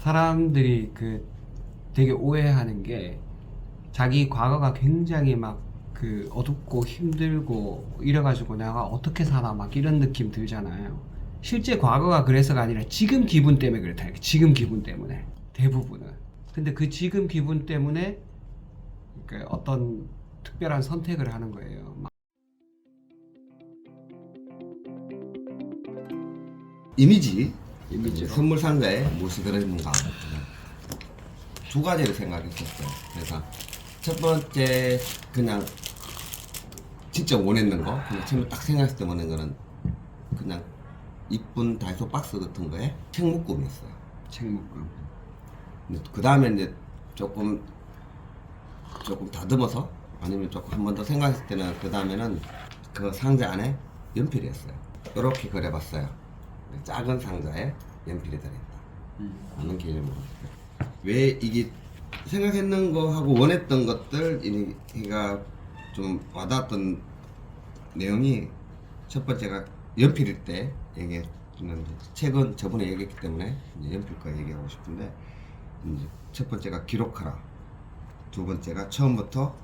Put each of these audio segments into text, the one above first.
사람들이 되게 오해하는 게 자기 과거가 굉장히 막 어둡고 힘들고 이래가지고 내가 어떻게 살아 막 이런 느낌 들잖아요. 실제 과거가 그래서가 아니라 지금 기분 때문에 그렇다. 지금 기분 때문에 대부분은. 근데 그 지금 기분 때문에 어떤 특별한 선택을 하는 거예요. 이미지 이미지로. 선물 상자에 무엇이 들어있는가 두 가지를 생각했었어요. 그래서 첫 번째 그냥 진짜 원했는 거 그냥 처음에 딱 생각했을 때 원하는 거는 그냥 이쁜 다이소 박스 같은 거에 책 묶음이었어요. 책 묶음. 그 다음에 이제 조금 다듬어서 아니면 조금 한 번 더 생각했을 때는 그 다음에는 그 상자 안에 연필이었어요. 이렇게 그려봤어요. 작은 상자에 연필이 들어있다 하는 개념으로. 왜 이게 생각했는 거하고 원했던 것들 이가 좀 와닿았던 내용이 첫 번째가 연필일 때 얘기했는데 책은 저번에 얘기했기 때문에 이제 연필 거 얘기하고 싶은데 이제 첫 번째가 기록하라, 두 번째가 처음부터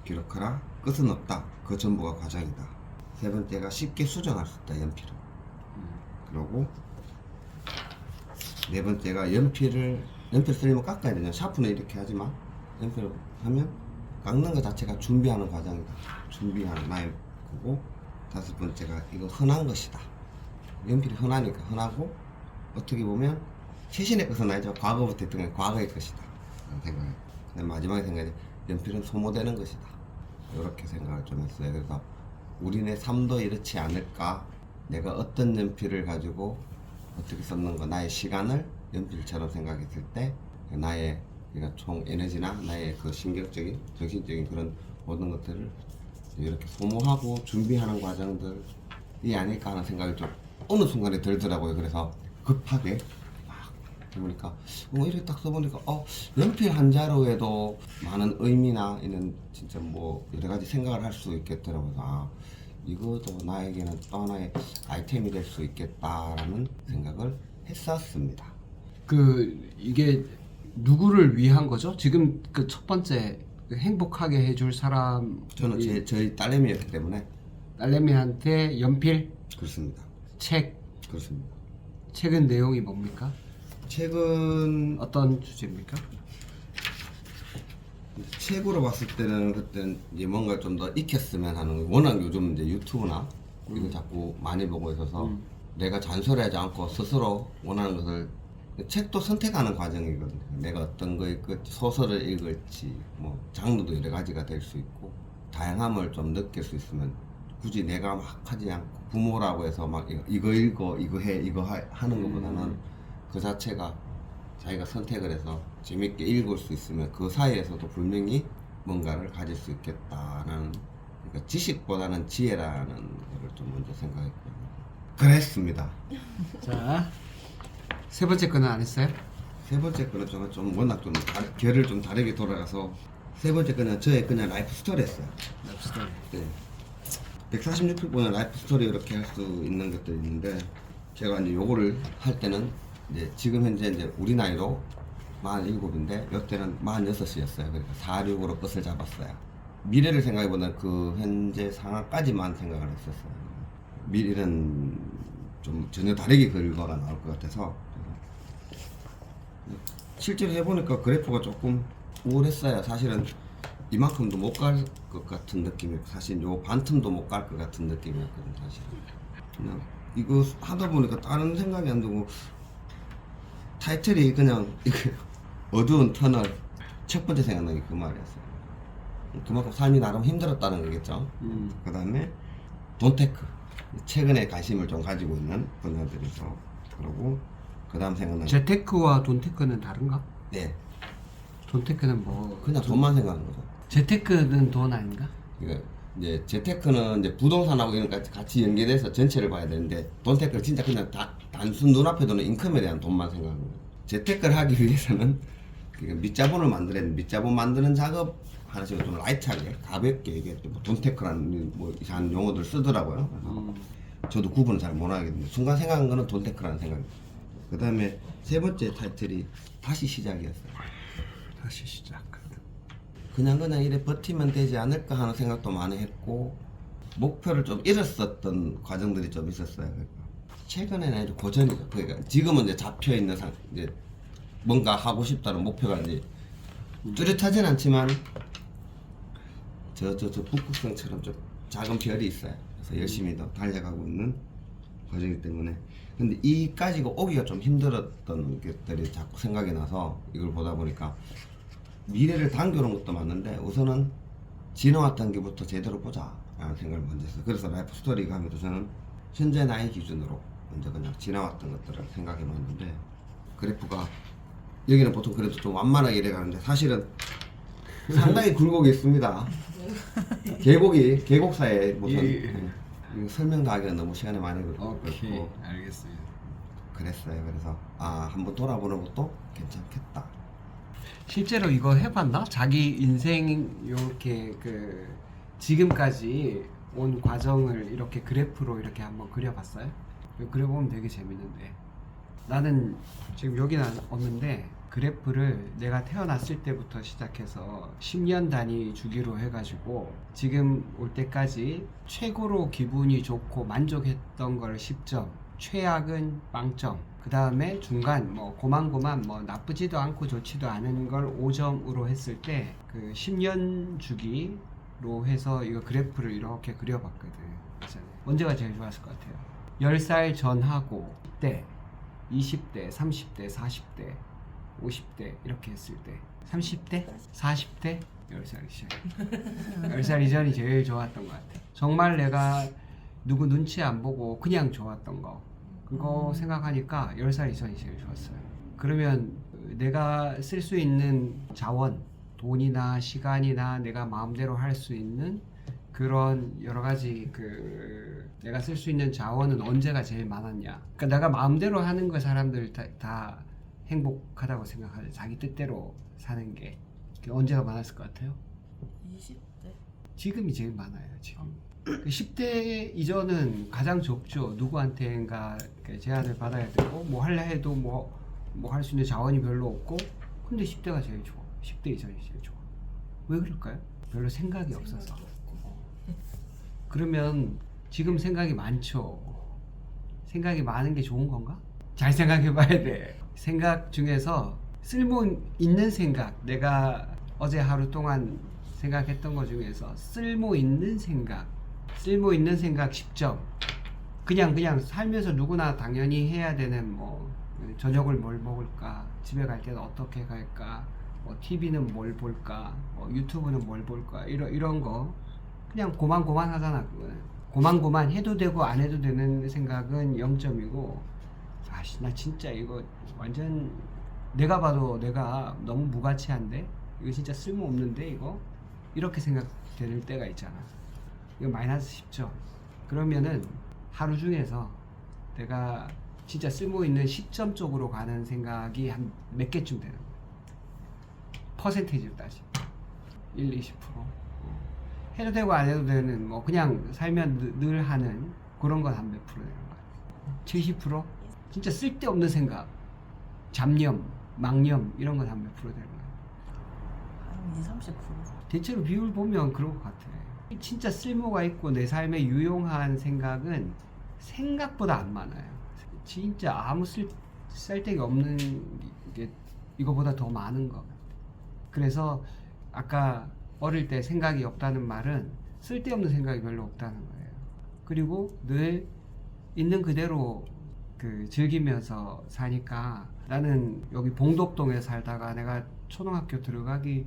기록하라, 끝은 없다, 그 전부가 과정이다, 세 번째가 쉽게 수정할 수 있다 연필은, 그리고 네 번째가 연필 쓰려면 깎아야 되냐, 샤프는 이렇게 하지만 연필을 하면 깎는 것 자체가 준비하는 과정이다, 준비하는 나의 거고, 다섯 번째가 이거 흔한 것이다, 연필이 흔하니까 흔하고 어떻게 보면 최신의 것은 아니죠, 과거부터 했던 건 과거의 것이다 라는 생각을. 마지막에 생각이 연필은 소모되는 것이다 이렇게 생각을 좀 했어요. 그래서 우리네 삶도 이렇지 않을까, 내가 어떤 연필을 가지고 어떻게 썼는가, 나의 시간을 연필처럼 생각했을 때 나의 그러니까 총 에너지나 나의 그 신경적인 정신적인 그런 모든 것들을 이렇게 소모하고 준비하는 과정들이 아닐까 하는 생각이 좀 어느 순간에 들더라고요. 그래서 급하게 막 해보니까 이렇게 딱 써보니까 연필 한 자루에도 많은 의미나 이런 진짜 뭐 여러 가지 생각을 할 수 있겠더라고요. 이것도 나에게는 또 하나의 아이템이 될 수 있겠다라는 생각을 했었습니다. 이게 누구를 위한 거죠? 지금 첫 번째 행복하게 해줄 사람. 저는 저희 딸내미였기 때문에. 딸내미한테 연필, 그렇습니다. 책. 그렇습니다. 책은 내용이 뭡니까? 책은 어떤 주제입니까? 책으로 봤을 때는 그때는 이제 뭔가 좀 더 익혔으면 하는 거. 워낙 요즘 이제 유튜브나 이거 자꾸 많이 보고 있어서 내가 잔소리하지 않고 스스로 원하는 것을, 책도 선택하는 과정이거든요. 내가 어떤 거 읽을지, 소설을 읽을지, 뭐 장르도 여러 가지가 될 수 있고 다양함을 좀 느낄 수 있으면 굳이 내가 막 하지 않고 부모라고 해서 막 이거 읽어, 이거 해, 하는 것보다는 그 자체가 자기가 선택을 해서 재밌게 읽을 수 있으면 그 사이에서도 분명히 뭔가를 가질 수 있겠다라는, 그러니까 지식보다는 지혜라는 걸 좀 먼저 생각했고요. 그랬습니다. 자, 세 번째 거는 안 했어요? 세 번째 거는 제가 좀 워낙 좀 결을 좀 다르게 돌아가서 세 번째 거는 저의 그냥 라이프 스토리였어요. 라이프 스토리. 네. 146회 보면 라이프 스토리 이렇게 할 수 있는 것들이 있는데, 제가 이제 요거를 할 때는 이제 지금 현재 이제 우리 나이로 47인데 이때는 46이었어요. 그러니까 46으로 끝을 잡았어요. 미래를 생각해보면 그 현재 상황까지만 생각을 했었어요. 미래는 좀 전혀 다르게 결과가 나올 것 같아서. 실제로 해보니까 그래프가 조금 우울했어요. 사실은 이만큼도 못 갈 것 같은 느낌이고, 사실 요 반틈도 못 갈 것 같은 느낌이었거든. 사실 그냥 이거 하다 보니까 다른 생각이 안 들고, 타이틀이 그냥 어두운 터널, 첫 번째 생각난 게 그 말이었어요. 그만큼 삶이 나름 힘들었다는 거겠죠. 그 다음에 돈테크, 최근에 관심을 좀 가지고 있는 분야들에서. 그리고 그 다음 생각나는 재테크와 돈테크는 다른가? 네, 돈테크는 뭐? 그냥 돈만 생각하는 거죠. 재테크는 돈 아닌가? 그러니까 이제 재테크는 이제 부동산하고 이런 거 같이 연계돼서 전체를 봐야 되는데, 돈테크는 진짜 그냥 단순 눈앞에 두는 인컴에 대한 돈만 생각하는 거예요. 재테크를 하기 위해서는 그러니까 밑자본을 만들어야 되는데, 밑자본 만드는 작업 하나씩 좀 라이트하게 가볍게 이게 뭐 돈테크라는 뭐 이상한 용어들 쓰더라고요. 그래서 저도 구분을 잘 못하겠는데 순간 생각한 거는 돈테크라는 생각이. 그 다음에 세 번째 타이틀이 다시 시작이었어요. 다시 시작. 그냥 이래 버티면 되지 않을까 하는 생각도 많이 했고 목표를 좀 잃었었던 과정들이 좀 있었어요. 그러니까 최근에는 이제 고전이죠. 그러니까 지금은 이제 잡혀 있는 이제 뭔가 하고 싶다는 목표가 이제 뚜렷하진 않지만 저 북극성처럼 좀 작은 별이 있어요. 그래서 열심히 더 달려가고 있는 과정이기 때문에. 근데 이까지가 오기가 좀 힘들었던 것들이 자꾸 생각이 나서 이걸 보다 보니까 미래를 당겨놓은 것도 맞는데 우선은 지나왔던 게부터 제대로 보자 라는 생각을 먼저 했어요. 그래서 라이프 스토리가 하면서 저는 현재 나이 기준으로 먼저 그냥 지나왔던 것들을 생각해 놨는데 그래프가 여기는 보통 그래도 좀 완만하게 이래 가는데 사실은 상당히 굴곡이 있습니다. 계곡사에 무슨 이거 설명 다 하기가 너무 시간이 많이 오케이, 걸리고 알겠습니다. 그랬어요. 그래서 한번 돌아보는 것도 괜찮겠다. 실제로 이거 해봤나? 자기 인생 이렇게 지금까지 온 과정을 이렇게 그래프로 이렇게 한번 그려봤어요? 그려보면 되게 재밌는데 나는 지금 여기는 없는데 그래프를 내가 태어났을 때부터 시작해서 10년 단위 주기로 해가지고 지금 올 때까지 최고로 기분이 좋고 만족했던 걸 10점, 최악은 0점, 그 다음에 중간 뭐 고만고만 뭐 나쁘지도 않고 좋지도 않은 걸 5점으로 했을 때 그 10년 주기로 해서 이거 그래프를 이렇게 그려봤거든. 언제가 제일 좋았을 것 같아요? 10살 전하고 10대, 20대, 30대, 40대, 50대 이렇게 했을 때 30대? 40대? 10살 이전 10살 이전이 제일 좋았던 것 같아. 정말 내가 누구 눈치 안 보고 그냥 좋았던 거 그거 생각하니까 10살 이전이 제일 좋았어요. 그러면 내가 쓸 수 있는 자원, 돈이나 시간이나 내가 마음대로 할 수 있는 그런 여러 가지 내가 쓸 수 있는 자원은 언제가 제일 많았냐. 그러니까 내가 마음대로 하는 거 사람들 다 행복하다고 생각하죠. 자기 뜻대로 사는 게 언제가 많았을 것 같아요? 20대? 지금이 제일 많아요. 지금 10대 이전은 가장 좁죠. 누구한테인가 제안을 받아야 되고 뭐 하려 해도 뭐 할 수 있는 자원이 별로 없고 근데 10대가 제일 좋아. 10대 이전이 제일 좋아. 왜 그럴까요? 별로 생각이 없어서. 그러면 지금 생각이 많죠. 생각이 많은 게 좋은 건가? 잘 생각해 봐야 돼. 생각 중에서 쓸모 있는 생각, 내가 어제 하루 동안 생각했던 것 중에서 쓸모 있는 생각 10점. 그냥 살면서 누구나 당연히 해야 되는 뭐 저녁을 뭘 먹을까, 집에 갈 때는 어떻게 갈까, 뭐 TV는 뭘 볼까, 뭐 유튜브는 뭘 볼까 이런 거 그냥 고만 하잖아. 그거는 고만 해도 되고 안 해도 되는 생각은 0점이고 나 진짜 이거 완전 내가 봐도 내가 너무 무가치한데 이거 진짜 쓸모없는데 이거 이렇게 생각될 때가 있잖아. 이거 마이너스 10점. 그러면은 하루 중에서 내가 진짜 쓸모있는 10점 쪽으로 가는 생각이 한 몇 개쯤 되는 거야. 퍼센테이지로 따지면 1, 20%. 해도 되고 안 해도 되는 뭐 그냥 살면 늘 하는 그런 건 한 몇 프로 되는 거야. 70%? 진짜 쓸데없는 생각, 잡념, 망념 이런 건 한 몇 프로 되는 거야. 한 20, 30%. 대체로 비율 보면 그런 것 같아. 진짜 쓸모가 있고 내 삶에 유용한 생각은 생각보다 안 많아요. 진짜 아무 쓸데기 없는 게 이거보다 더 많은 것 같아. 그래서 아까 어릴 때 생각이 없다는 말은 쓸데없는 생각이 별로 없다는 거예요. 그리고 늘 있는 그대로 즐기면서 사니까 나는 여기 봉덕동에 살다가 내가 초등학교 들어가기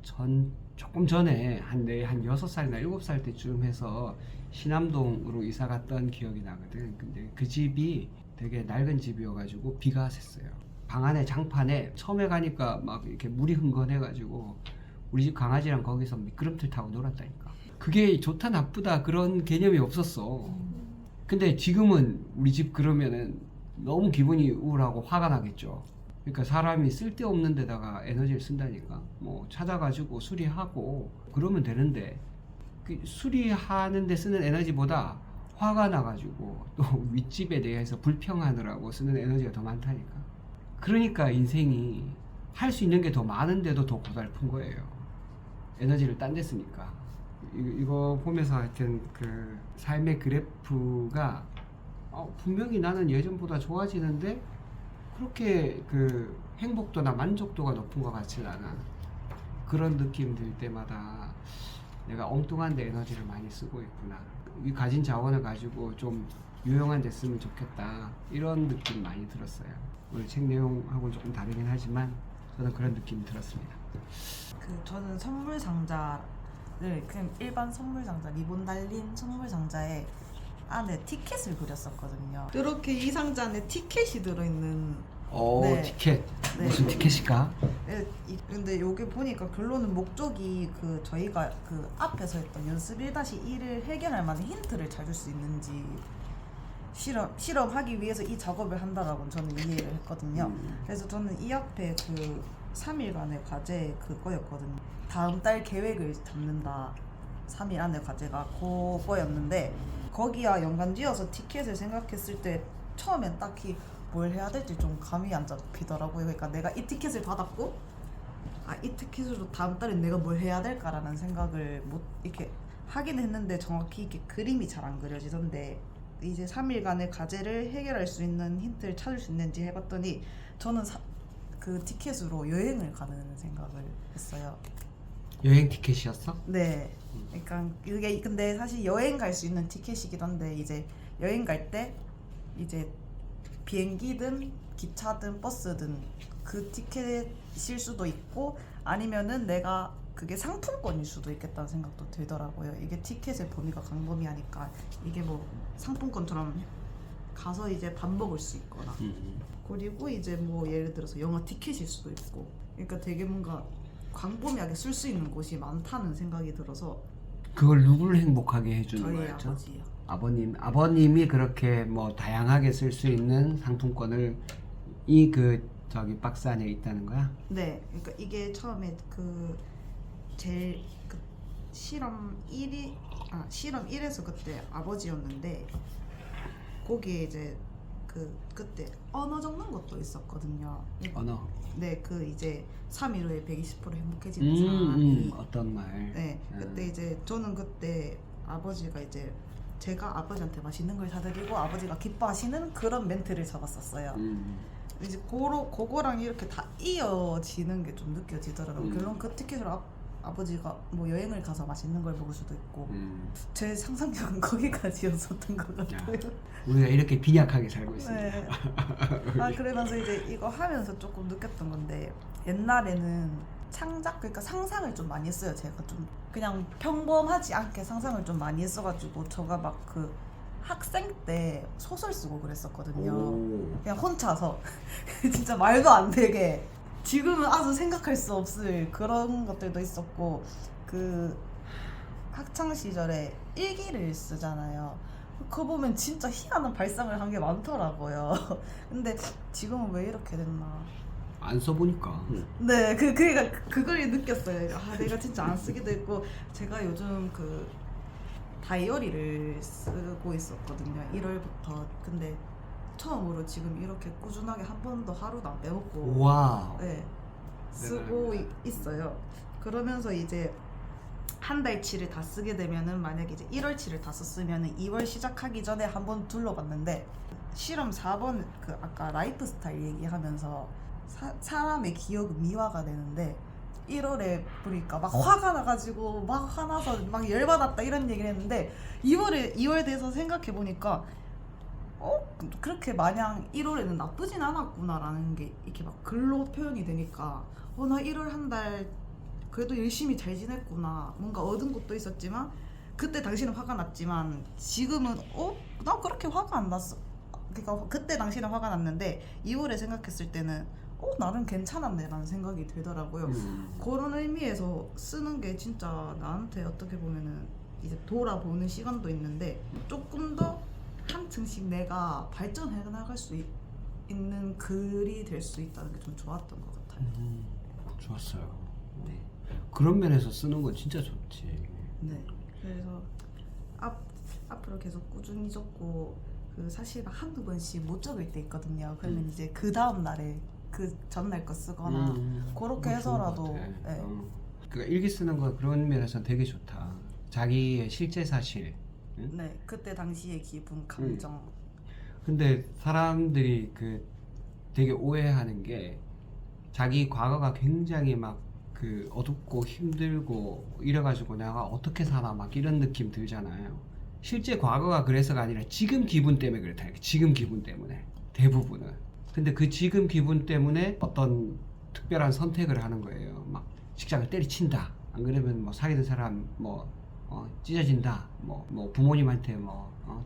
조금 전에 한 6살이나 7살 때쯤 해서 신암동으로 이사 갔던 기억이 나거든. 근데 그 집이 되게 낡은 집이어가지고 비가 샜어요. 방 안에 장판에 처음에 가니까 막 이렇게 물이 흥건해가지고 우리 집 강아지랑 거기서 미끄럼틀 타고 놀았다니까. 그게 좋다 나쁘다 그런 개념이 없었어. 근데 지금은 우리 집 그러면은 너무 기분이 우울하고 화가 나겠죠. 그러니까 사람이 쓸데없는 데다가 에너지를 쓴다니까. 뭐 찾아가지고 수리하고 그러면 되는데 그 수리하는 데 쓰는 에너지보다 화가 나가지고 또 윗집에 대해서 불평하느라고 쓰는 에너지가 더 많다니까. 그러니까 인생이 할 수 있는 게 더 많은데도 더 고달픈 거예요. 에너지를 딴 데 쓰니까. 이거 보면서 하여튼 그 삶의 그래프가 분명히 나는 예전보다 좋아지는데 그렇게 그 행복도나 만족도가 높은 것 같지는 않아. 그런 느낌 들 때마다 내가 엉뚱한 데 에너지를 많이 쓰고 있구나. 이 가진 자원을 가지고 좀 유용한 데 쓰면 좋겠다. 이런 느낌 많이 들었어요. 오늘 책 내용하고는 조금 다르긴 하지만 저는 그런 느낌이 들었습니다. 저는 선물 상자를 그냥 일반 선물 상자, 리본 달린 선물 상자에 안에 티켓을 그렸었거든요. 이렇게 이 상자 안에 티켓이 들어있는. 네. 티켓. 네. 무슨 티켓일까? 근데 요게 보니까 결론은 목적이 그 저희가 그 앞에서 했던 연습 1-1을 해결할 만한 힌트를 찾을 수 있는지 실험하기 위해서 이 작업을 한다라고 저는 이해를 했거든요. 그래서 저는 이 앞에 그 3일간의 과제 그거였거든요. 다음 달 계획을 잡는다. 3일 안에 과제가 그거였는데 거기와 연관지어서 티켓을 생각했을 때 처음엔 딱히 뭘 해야 될지 좀 감이 안 잡히더라고요. 그러니까 내가 이 티켓을 받았고 이 티켓으로 다음 달에 내가 뭘 해야 될까라는 생각을 못 이렇게 하긴 했는데 정확히 이렇게 그림이 잘 안 그려지던데 이제 3일간의 과제를 해결할 수 있는 힌트를 찾을 수 있는지 해봤더니 저는 그 티켓으로 여행을 가는 생각을 했어요. 여행 티켓이었어? 네. 그러니까 이게 근데 사실 여행 갈 수 있는 티켓이긴 한데 이제 여행 갈 때 이제 비행기든 기차든 버스든 그 티켓일 수도 있고 아니면은 내가 그게 상품권일 수도 있겠다는 생각도 들더라고요. 이게 티켓의 범위가 광범위하니까 이게 뭐 상품권처럼 가서 이제 밥 먹을 수 있거나 그리고 이제 뭐 예를 들어서 영화 티켓일 수도 있고 그러니까 되게 뭔가 광범위하게 쓸 수 있는 곳이 많다는 생각이 들어서 그걸 누구를 행복하게 해주는 저희 거였죠? 아버지요. 아버님이 그렇게 뭐 다양하게 쓸 수 있는 상품권을 저기 박스 안에 있다는 거야? 네, 그러니까 이게 처음에 그 제일 그 실험 1에서 그때 아버지였는데 거기에 이제 그때 언어 적는 것도 있었거든요. 언어. 네, 그 이제 3일 후에 120% 행복해지는 사람이 어떤 말? 네, 그때 이제 저는 그때 아버지가 이제 제가 아버지한테 맛있는 걸 사드리고 아버지가 기뻐하시는 그런 멘트를 잡았었어요. 이제 그거랑 이렇게 다 이어지는 게 좀 느껴지더라고요. 결론 그 티켓으로 아버지가 뭐 여행을 가서 맛있는 걸 먹을 수도 있고 제 상상력은 거기까지였었던 것 같아요. 우리가 이렇게 빈약하게 살고 있습니다. 네. 그러면서 이제 이거 하면서 조금 느꼈던 건데 옛날에는 창작 그러니까 상상을 좀 많이 했어요. 제가 좀 그냥 평범하지 않게 상상을 좀 많이 했어가지고 제가 막 그 학생 때 소설 쓰고 그랬었거든요. 그냥 혼자서 진짜 말도 안 되게 지금은 아주 생각할 수 없을 그런 것들도 있었고 그 학창 시절에 일기를 쓰잖아요. 그거 보면 진짜 희한한 발상을 한 게 많더라고요. 근데 지금은 왜 이렇게 됐나? 안 써보니까. 네, 그걸 느꼈어요. 내가 진짜 안 쓰기도 했고 제가 요즘 그 다이어리를 쓰고 있었거든요. 1월부터. 근데 처음으로 지금 이렇게 꾸준하게 한 번도 하루도 안 빼먹고 와우. 네, 쓰고 있어요. 그러면서 이제 한 달치를 다 쓰게 되면은 만약에 이제 1월치를 다 썼으면은 2월 시작하기 전에 한번 둘러봤는데 실험 4번 그 아까 라이프 스타일 얘기하면서 사람의 기억은 미화가 되는데 1월에 보니까 막 화가 나가지고 막 화나서 막 열받았다 이런 얘기를 했는데 2월 돼서 생각해 보니까 그렇게 마냥 1월에는 나쁘진 않았구나라는 게 이렇게 막 글로 표현이 되니까 나 1월 한 달 그래도 열심히 잘 지냈구나. 뭔가 얻은 것도 있었지만 그때 당시는 화가 났지만 지금은 나 그렇게 화가 안 났어. 그러니까 그때 당시는 화가 났는데 2월에 생각했을 때는 나름 괜찮았네 라는 생각이 들더라고요. 그런 의미에서 쓰는 게 진짜 나한테 어떻게 보면은 이제 돌아보는 시간도 있는데 조금 더 한층씩 내가 발전해 나갈 수 있는 글이 될 수 있다는 게 좀 좋았던 것 같아요. 좋았어요. 네. 그런 면에서 쓰는 건 진짜 좋지. 네. 그래서 앞으로 계속 꾸준히 적고 그 사실 막 한두 번씩 못 적을 때 있거든요. 그러면 이제 그 다음 날에 그 전날 거 쓰거나 그렇게 그거 좋은 것 해서라도 같아. 네. 그러니까 일기 쓰는 거 그런 면에서 되게 좋다. 자기의 실제 사실. 응? 네, 그때 당시의 기분, 감정. 근데 사람들이 그 되게 오해하는 게 자기 과거가 굉장히 막 그 어둡고 힘들고 이래가지고 내가 어떻게 살아 막 이런 느낌 들잖아요. 실제 과거가 그래서가 아니라 지금 기분 때문에 그렇다. 지금 기분 때문에 대부분은. 근데 그 지금 기분 때문에 어떤 특별한 선택을 하는 거예요. 막 직장을 때리친다. 안 그러면 뭐 사귀던 사람 뭐 찢어진다. 뭐 부모님한테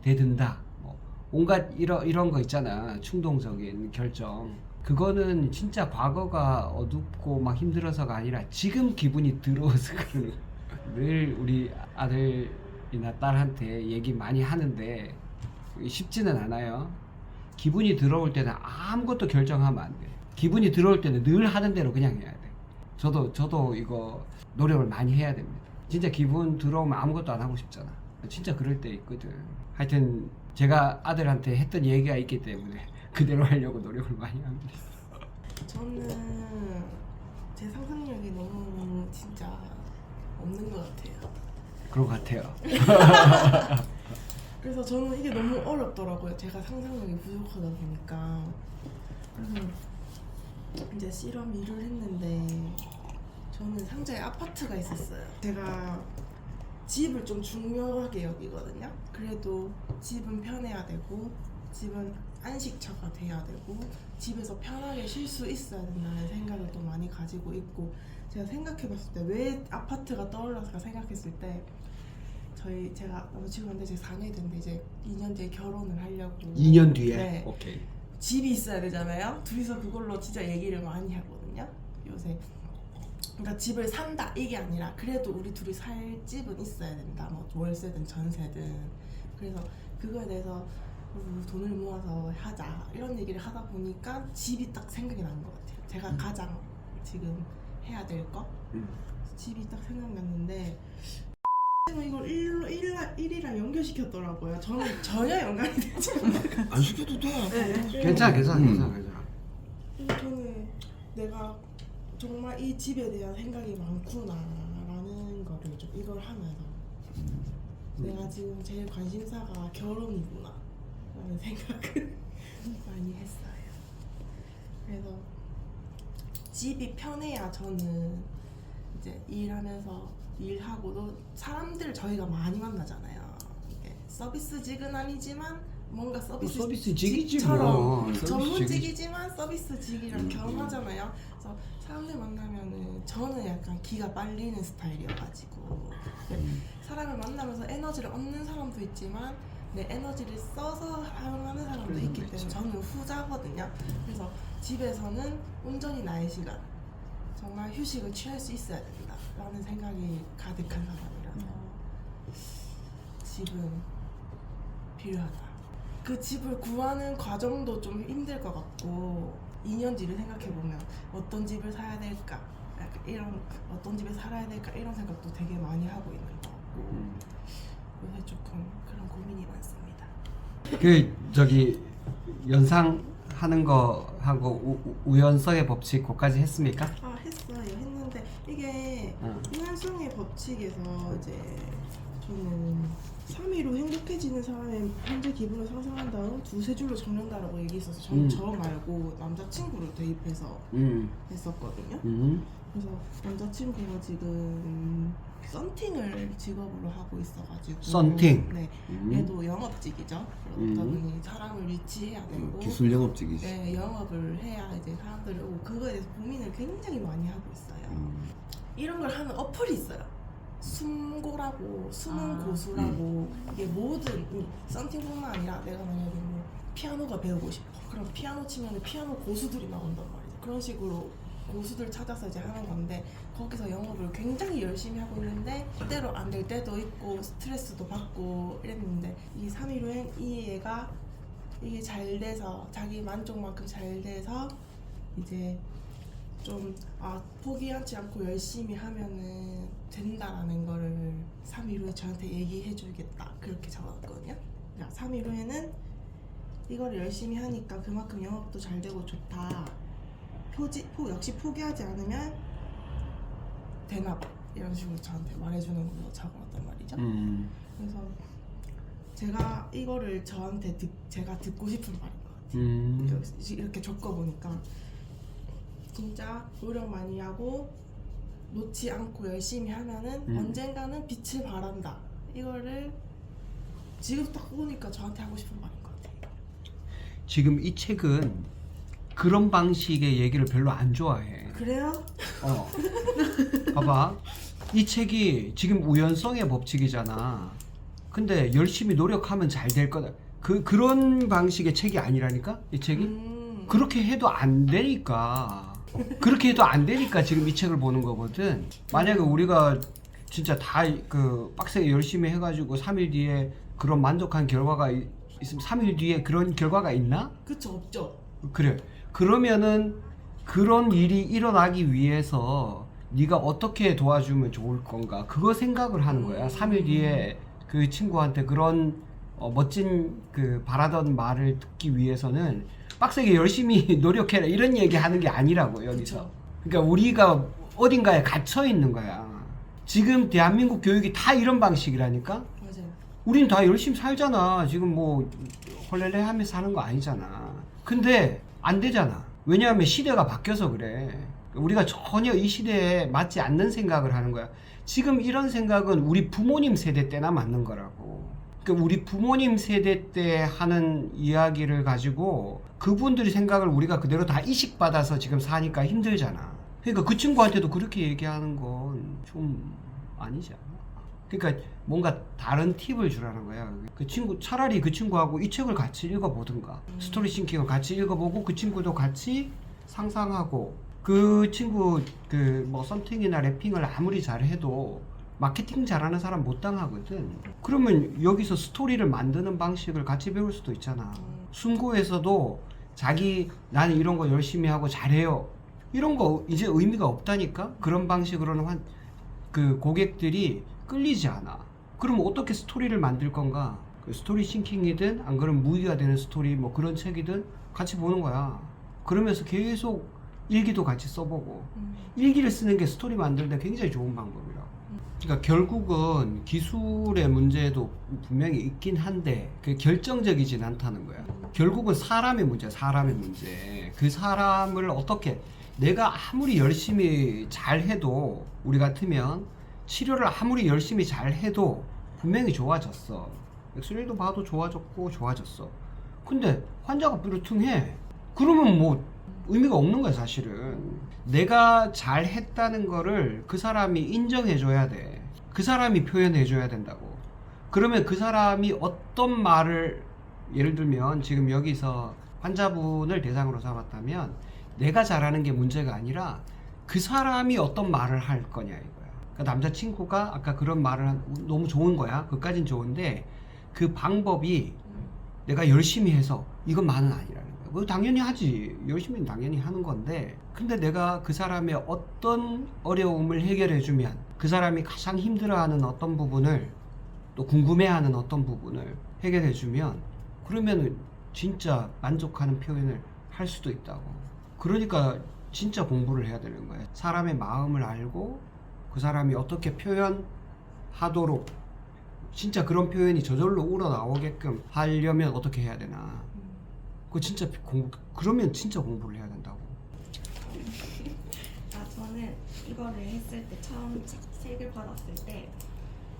대든다. 뭐 온갖 이런 거 있잖아. 충동적인 결정. 그거는 진짜 과거가 어둡고 막 힘들어서가 아니라 지금 기분이 들어서 그러는 거야. 늘 우리 아들이나 딸한테 얘기 많이 하는데 쉽지는 않아요. 기분이 들어올 때는 아무것도 결정하면 안 돼. 기분이 들어올 때는 늘 하는 대로 그냥 해야 돼. 저도 이거 노력을 많이 해야 됩니다. 진짜 기분 들어오면 아무것도 안 하고 싶잖아. 진짜 그럴 때 있거든. 하여튼 제가 아들한테 했던 얘기가 있기 때문에 그대로 하려고 노력을 많이 합니다. 저는 제 상상력이 너무 진짜 없는 것 같아요. 그런 것 같아요. 그래서 저는 이게 너무 어렵더라고요. 제가 상상력이 부족하다 보니까. 그래서 이제 실험 일을 했는데 저는 상자에 아파트가 있었어요. 제가 집을 좀 중요하게 여기거든요. 그래도 집은 편해야 되고 집은 안식처가 돼야 되고 집에서 편하게 쉴 수 있어야 된다는 생각을 또 많이 가지고 있고, 제가 생각해봤을 때 왜 아파트가 떠올라서 생각했을 때 제가 남자친구한테 제 4년이 됐는데 이제 2년 뒤에 결혼을 하려고. 2년 뒤에? 네. 오케이. 집이 있어야 되잖아요. 둘이서 그걸로 진짜 얘기를 많이 하거든요. 요새. 그러니까 집을 산다 이게 아니라 그래도 우리 둘이 살 집은 있어야 된다. 뭐 월세든 전세든. 그래서 그거에 대해서 돈을 모아서 하자 이런 얘기를 하다 보니까 집이 딱 생각이 나는 것 같아요. 제가 가장 지금 해야 될 거. 집이 딱 생각났는데 이걸 일이랑 연결시켰더라고요. 저는 전혀 연관이 되지 않아요. 안 시켜도 돼. 괜찮아. 그래서 저는 내가 정말 이 집에 대한 생각이 많구나라는 거를 좀 이걸 하면서 내가 지금 제일 관심사가 결혼이구나 라는 생각을 많이 했어요. 그래서 집이 편해야 저는 이제 일하고도 사람들 저희가 많이 만나잖아요. 이게 서비스직은 아니지만 뭔가 서비스직이지 뭐. 전문직이지만 서비스직이랑 결혼하잖아요. 그래서 사람들 만나면은 저는 약간 기가 빨리는 스타일이어가지고 사람을 만나면서 에너지를 얻는 사람도 있지만 내 에너지를 써서 사용하는 사람도 있기 때문에 저는 후자거든요. 그래서 집에서는 온전히 나의 시간, 정말 휴식을 취할 수 있어야 된다라는 생각이 가득한 사람이라서 집은 필요하다. 그 집을 구하는 과정도 좀 힘들 것 같고 2년 뒤를 생각해보면 어떤 집을 사야 될까, 약간 이런 어떤 집에 살아야 될까 이런 생각도 되게 많이 하고 있는 것 같고 요새 조금 그런 고민이 많습니다. 연상 하는 거 하고 우연성의 법칙 그까지 했습니까? 했어요. 했는데 이게 우연성의 법칙에서 이제 저는 3위로 행복해지는 사람의 현재 기분을 상상한 다음 두세 줄로 적는다라고 얘기했어서 저는 저 말고 남자친구를 대입해서 했었거든요. 그래서 남자친구가 지금 썬팅을 직업으로 하고 있어가지고. 썬팅? 네. 얘도 영업직이죠. 그러다 보니 사람을 유치해야 되고 기술 영업직이지. 네, 영업을 해야 이제 사람들이 오고 그거에 대해서 고민을 굉장히 많이 하고 있어요. 이런 걸 하는 어플이 있어요. 숨고라고, 숨은 고수라고. 이게 모든 썬팅뿐만 아니라 내가 만약에 뭐 피아노가 배우고 싶어. 그럼 피아노 치면 피아노 고수들이 나온단 말이죠. 그런 식으로 고수들 찾아서 이제 하는 건데 거기서 영업을 굉장히 열심히 하고 있는데 때로 안 될 때도 있고 스트레스도 받고 이랬는데 이 3.15행 이 애가 이게 잘 돼서 자기 만족만큼 잘 돼서 이제 좀 포기하지 않고 열심히 하면은 된다라는 거를 3일 후에 저한테 얘기해 주겠다 그렇게 잡았거든요. 그러니까 3일 후에는 이걸 열심히 하니까 그만큼 영업도 잘 되고 좋다. 역시 포기하지 않으면 되나 봐. 이런 식으로 저한테 말해주는 걸로 잡아왔단 말이죠. 그래서 제가 이거를 제가 듣고 싶은 말인 것 같아요. 이렇게 겪어보니까 진짜 노력 많이 하고 놓지 않고 열심히 하면은 언젠가는 빛을 발한다. 이거를 지금 딱 보니까 저한테 하고 싶은 말인 것 같아요. 지금 이 책은 그런 방식의 얘기를 별로 안 좋아해. 그래요? 봐봐. 이 책이 지금 우연성의 법칙이잖아. 근데 열심히 노력하면 잘 될 거다. 그런 방식의 책이 아니라니까? 이 책이? 그렇게 해도 안 되니까. 그렇게 해도 안 되니까 지금 이 책을 보는 거거든. 만약에 우리가 진짜 다 빡세게 열심히 해가지고 3일 뒤에 그런 만족한 결과가 있으면 3일 뒤에 그런 결과가 있나? 그쵸, 없죠. 그래. 그러면은 그런 일이 일어나기 위해서 네가 어떻게 도와주면 좋을 건가 그거 생각을 하는 거야. 3일 뒤에 그 친구한테 그런 멋진 바라던 말을 듣기 위해서는 빡세게 열심히 노력해라 이런 얘기 하는 게 아니라고 여기서. 그쵸. 그러니까 우리가 어딘가에 갇혀 있는 거야. 지금 대한민국 교육이 다 이런 방식이라니까. 맞아요. 우린 다 열심히 살잖아. 지금 뭐 헐레레 하면서 사는 거 아니잖아. 근데 안 되잖아. 왜냐하면 시대가 바뀌어서 그래. 우리가 전혀 이 시대에 맞지 않는 생각을 하는 거야. 지금 이런 생각은 우리 부모님 세대 때나 맞는 거라고. 그러니까 우리 부모님 세대 때 하는 이야기를 가지고 그분들의 생각을 우리가 그대로 다 이식받아서 지금 사니까 힘들잖아. 그러니까 그 친구한테도 그렇게 얘기하는 건 좀 아니지 않아? 그러니까 뭔가 다른 팁을 주라는 거야. 그 친구 차라리 그 친구하고 이 책을 같이 읽어보든가 스토리 싱킹을 같이 읽어보고 그 친구도 같이 상상하고 그 친구 뭐 썸팅이나 래핑을 아무리 잘해도 마케팅 잘하는 사람 못 당하거든. 그러면 여기서 스토리를 만드는 방식을 같이 배울 수도 있잖아. 숨고에서도 나는 이런 거 열심히 하고 잘해요. 이런 거 이제 의미가 없다니까? 그런 방식으로는 그 고객들이 끌리지 않아. 그럼 어떻게 스토리를 만들 건가? 그 스토리 싱킹이든 안 그러면 무의가 되는 스토리 뭐 그런 책이든 같이 보는 거야. 그러면서 계속 일기도 같이 써보고 일기를 쓰는 게 스토리 만드는데 굉장히 좋은 방법이라고. 그러니까 결국은 기술의 문제도 분명히 있긴 한데 그게 결정적이진 않다는 거야. 결국은 사람의 문제야. 사람의 문제. 그 사람을 어떻게 내가 아무리 열심히 잘해도 우리 같으면 치료를 아무리 열심히 잘해도 분명히 좋아졌어. 엑스레이도 봐도 좋아졌어. 근데 환자가 뾰루퉁해. 그러면 뭐 의미가 없는 거야 사실은. 내가 잘했다는 거를 그 사람이 인정해줘야 돼. 그 사람이 표현해줘야 된다고. 그러면 그 사람이 어떤 말을, 예를 들면 지금 여기서 환자분을 대상으로 잡았다면 내가 잘하는 게 문제가 아니라 그 사람이 어떤 말을 할 거냐 이거야. 그러니까 남자친구가 아까 그런 말을 너무 좋은 거야. 그까진 좋은데 그 방법이 내가 열심히 해서 이것만은 아니라는 거야. 그거 당연히 하지. 열심히는 당연히 하는 건데 근데 내가 그 사람의 어떤 어려움을 해결해주면 그 사람이 가장 힘들어하는 어떤 부분을 또 궁금해하는 어떤 부분을 해결해주면 그러면은 진짜 만족하는 표현을 할 수도 있다고. 그러니까 진짜 공부를 해야 되는 거야. 사람의 마음을 알고 그 사람이 어떻게 표현하도록 진짜 그런 표현이 저절로 우러나오게끔 하려면 어떻게 해야 되나. 그거 진짜 그러면 진짜 공부를 해야 된다고. 저는 이거를 했을 때 처음 책을 받았을 때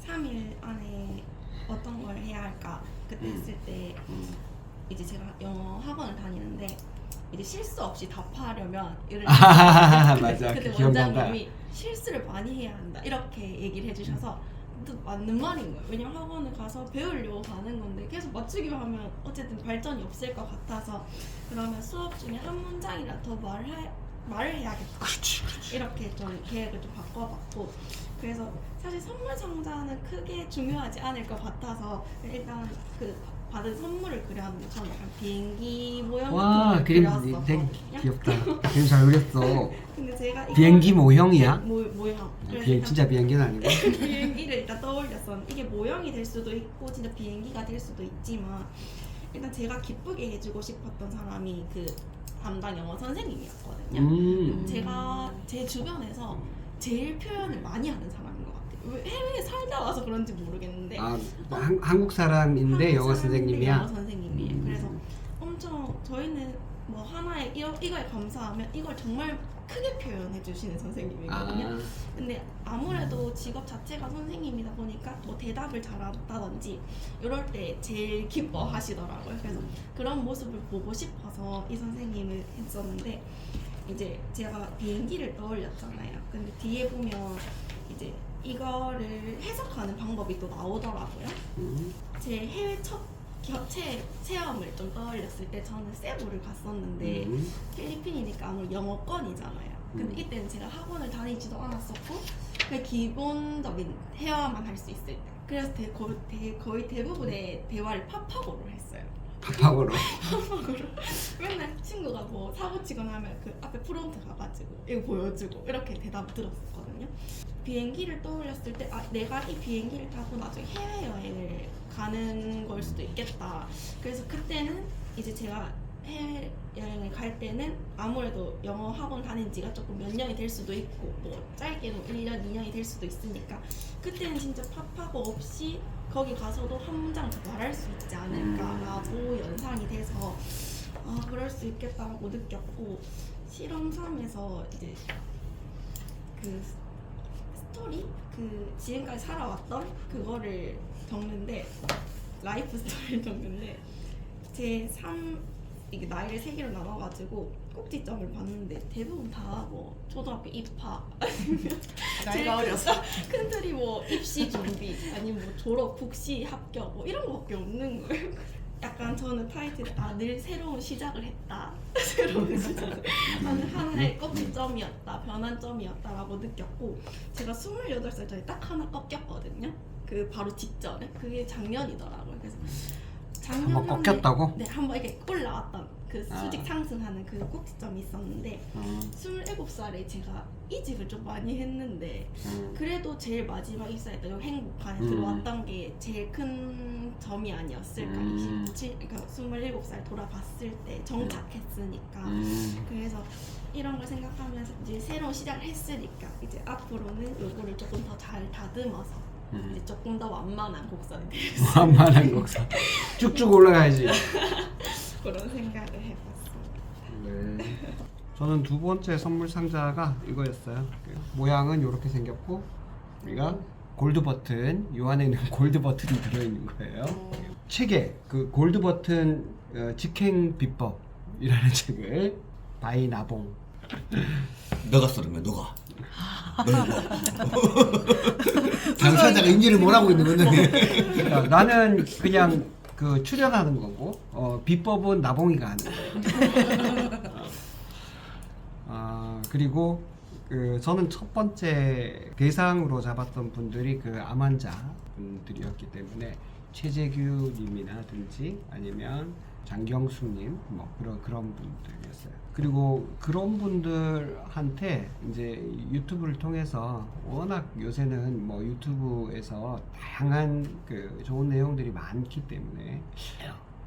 3일 안에 어떤 걸 해야 할까 그때 했을 때 이제 제가 영어 학원을 다니는데 이제 실수 없이 답하려면 예를 맞아. 그때 기억난다. 원장님이 실수를 많이 해야 한다 이렇게 얘기를 해주셔서 또 맞는 말인 거예요. 왜냐면 학원을 가서 배우려고 가는 건데 계속 맞추기만 하면 어쨌든 발전이 없을 것 같아서 그러면 수업 중에 한 문장이라도 더 말을 해야겠다. 그렇지. 이렇게 좀 계획을 좀 바꿔봤고 그래서 사실 선물 상자는 크게 중요하지 않을 것 같아서 일단 그 받은 선물을 그렸는데 저는 약간 비행기 모양 와, 같은 걸 그림 그렸었거든요. 되게 귀엽다. 그림 잘 그렸어. 근데 제가 이거 비행기 모형이야? 모형. 그래서 진짜 비행기는 아니고. 비행기를 일단 떠올렸었는데 이게 모형이 될 수도 있고 진짜 비행기가 될 수도 있지만 일단 제가 기쁘게 해주고 싶었던 사람이 그 담당 영어 선생님이었거든요. 제가 제 주변에서 제일 표현을 많이 하는 사람인 것 같아요. 왜 해외에 살다 와서 그런지 모르겠는데 아, 한국 사람인데 한국 영어 사람인데 선생님이야? 영어 선생님이에요. 그래서 엄청 저희는 뭐 하나에 이거에 감사하면 이걸 정말 크게 표현해 주시는 선생님이거든요. 아, 근데 아무래도 직업 자체가 선생님이다 보니까 뭐 대답을 잘한다든지 이럴 때 제일 기뻐하시더라고요. 그래서 그런 모습을 보고 싶어서 이 선생님을 했었는데 이제 제가 비행기를 떠올렸잖아요. 근데 뒤에 보면 이제 이거를 해석하는 방법이 또 나오더라고요. 제 해외 첫 체험을 좀 떠올렸을 때 저는 세부를 갔었는데 필리핀이니까 아무래도 영어권이잖아요. 근데 이때는 제가 학원을 다니지도 않았었고 그냥 기본적인 회화만 할 수 있을 때 그래서 거의 대부분의 대화를 팝하고로 했어요. 팝팝으로. 맨날 친구가 뭐 사고 치거나 하면 그 앞에 프론트 가가지고 이거 보여주고 이렇게 대답을 들었었거든요. 비행기를 떠올렸을 때 아, 내가 이 비행기를 타고 나중에 해외여행을 가는 걸 수도 있겠다. 그래서 그때는 이제 제가 해외여행을 갈 때는 아무래도 영어 학원 다닌 지가 조금 몇 년이 될 수도 있고 뭐 짧게는 1년, 2년이 될 수도 있으니까 그때는 진짜 팝하고 없이 거기 가서도 한 문장 더 말할 수 있지 않을까라고 연상이 돼서 아 그럴 수 있겠다고 느꼈고 실험 3에서 이제 그 스토리? 그 지금까지 살아왔던 그거를 적는데 라이프 스토리를 적는데 제 이게 나이를 3개로 나눠가지고 꼭지점을 봤는데 대부분 다 뭐 초등학교 입학 아니면 나이가 어렸어. 큰 틀이 뭐 입시 준비 아니면 뭐 졸업 국시 합격 뭐 이런 거밖에 없는 거예요. 약간 저는 타이틀에 늘 새로운 시작을 했다. 새로운 시작을 하나의 꼭지점이었다. 변환점이었다라고 느꼈고 제가 28살 전에 딱 하나 꺾였거든요. 그 바로 직전에 그게 작년이더라고요. 그래서 작년 한번 꺾였다고? 네, 한번 이렇게 올라왔던 그 수직 아. 상승하는 그 꼭지점이 있었는데 27살에 제가 이직을 좀 많이 했는데 그래도 제일 마지막 입사했던 요 행복한에 들어왔던 게 제일 큰 점이 아니었을까. 27, 그러니까 27살 돌아봤을 때 정착했으니까. 그래서 이런 걸 생각하면서 이제 새로운 시작을 했으니까 이제 앞으로는 요거를 조금 더 잘 다듬어서 이제 조금 더 완만한 곡선이 되겠습니다. 완만한 곡선. 쭉쭉 올라가야지. 그런 생각을 해봤어요. 네. 저는 두 번째 선물 상자가 이거였어요. 모양은 이렇게 생겼고 우리가 골드 버튼, 요 안에는 골드 버튼이 들어있는 거예요. 책에 그 골드 버튼 직행 비법이라는 책을 바이 나봉. 너가 쓰려면 너가. 당사자가 인지를 못하고 있는 건데. 그러니까 나는 그냥 그 출연하는 거고 비법은 나봉이가 하는 거예요. 그리고 그 저는 첫 번째 대상으로 잡았던 분들이 그 암환자 분들이었기 때문에 최재규님이라든지 아니면 장경수님 뭐 그런 분들이었어요. 그리고 그런 분들한테 이제 유튜브를 통해서 워낙 요새는 뭐 유튜브에서 다양한 그 좋은 내용들이 많기 때문에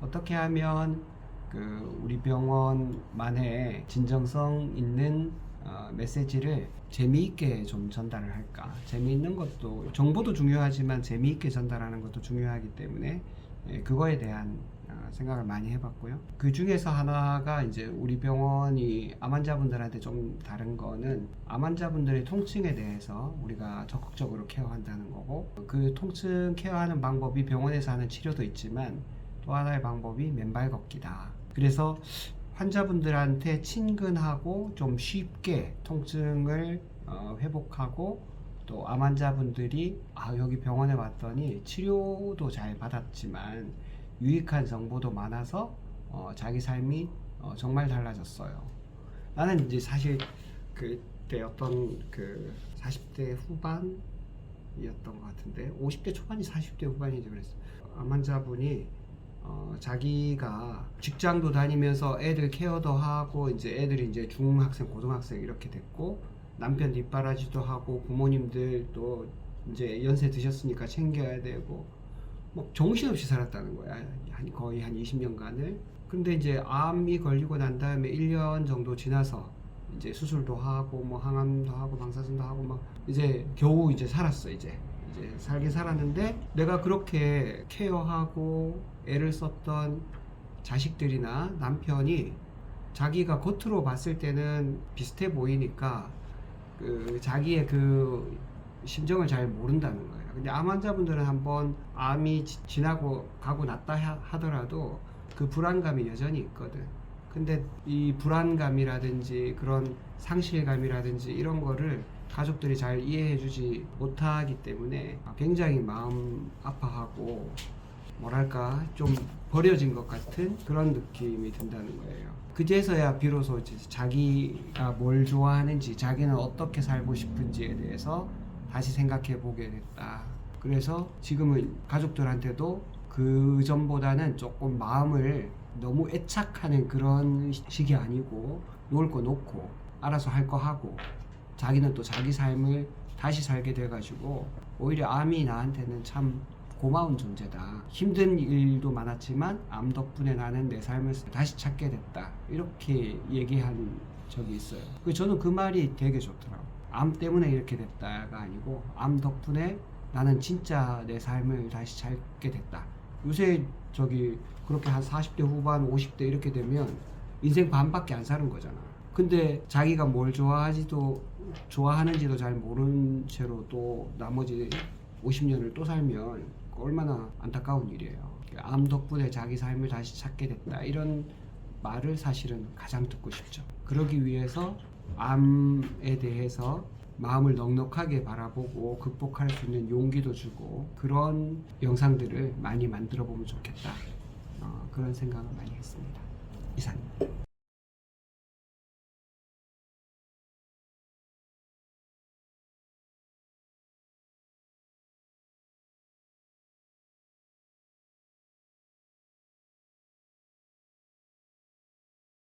어떻게 하면 그 우리 병원만의 진정성 있는 메시지를 재미있게 좀 전달을 할까. 재미있는 것도 정보도 중요하지만 재미있게 전달하는 것도 중요하기 때문에 그거에 대한 생각을 많이 해봤고요. 그 중에서 하나가 이제 우리 병원이 암 환자분들한테 좀 다른 거는 암 환자분들의 통증에 대해서 우리가 적극적으로 케어한다는 거고, 그 통증 케어하는 방법이 병원에서 하는 치료도 있지만 또 하나의 방법이 맨발 걷기다. 그래서 환자분들한테 친근하고 좀 쉽게 통증을 회복하고, 또 암 환자분들이 여기 병원에 왔더니 치료도 잘 받았지만 유익한 정보도 많아서 자기 삶이 정말 달라졌어요. 나는 이제 사실 그때 어떤 그 40대 후반이었던 것 같은데 50대 초반이 40대 후반이지 그랬어. 암 환자분이 자기가 직장도 다니면서 애들 케어도 하고 이제 애들이 이제 중학생, 고등학생 이렇게 됐고 남편 뒷바라지도 하고 부모님들도 이제 연세 드셨으니까 챙겨야 되고 뭐 정신없이 살았다는 거야. 거의 한 20년간을. 근데 이제 암이 걸리고 난 다음에 1년 정도 지나서 이제 수술도 하고 뭐 항암도 하고 방사선도 하고 막 이제 겨우 이제 살았어. 이제 살긴 살았는데 내가 그렇게 케어하고 애를 썼던 자식들이나 남편이 자기가 겉으로 봤을 때는 비슷해 보이니까 그 자기의 그 심정을 잘 모른다는 거예요. 근데 암 환자분들은 한번 암이 지나고 가고 났다 하더라도 그 불안감이 여전히 있거든. 근데 이 불안감이라든지 그런 상실감이라든지 이런 거를 가족들이 잘 이해해주지 못하기 때문에 굉장히 마음 아파하고 뭐랄까 좀 버려진 것 같은 그런 느낌이 든다는 거예요. 그제서야 비로소 이제 자기가 뭘 좋아하는지, 자기는 어떻게 살고 싶은지에 대해서 다시 생각해 보게 됐다. 그래서 지금은 가족들한테도 그 전보다는 조금 마음을 너무 애착하는 그런 식이 아니고 놓을 거 놓고 알아서 할 거 하고 자기는 또 자기 삶을 다시 살게 돼가지고 오히려 암이 나한테는 참 고마운 존재다. 힘든 일도 많았지만 암 덕분에 나는 내 삶을 다시 찾게 됐다. 이렇게 얘기한 적이 있어요. 저는 그 말이 되게 좋더라고요. 암 때문에 이렇게 됐다가 아니고 암 덕분에 나는 진짜 내 삶을 다시 찾게 됐다. 요새 그렇게 한 40대 후반 50대 이렇게 되면 인생 반밖에 안 사는 거잖아. 근데 자기가 뭘 좋아하는지도 잘 모르는 채로 또 나머지 50년을 또 살면 얼마나 안타까운 일이에요. 암 덕분에 자기 삶을 다시 찾게 됐다. 이런 말을 사실은 가장 듣고 싶죠. 그러기 위해서 암에 대해서 마음을 넉넉하게 바라보고 극복할 수 있는 용기도 주고 그런 영상들을 많이 만들어 보면 좋겠다. 그런 생각을 많이 했습니다. 이상입니다.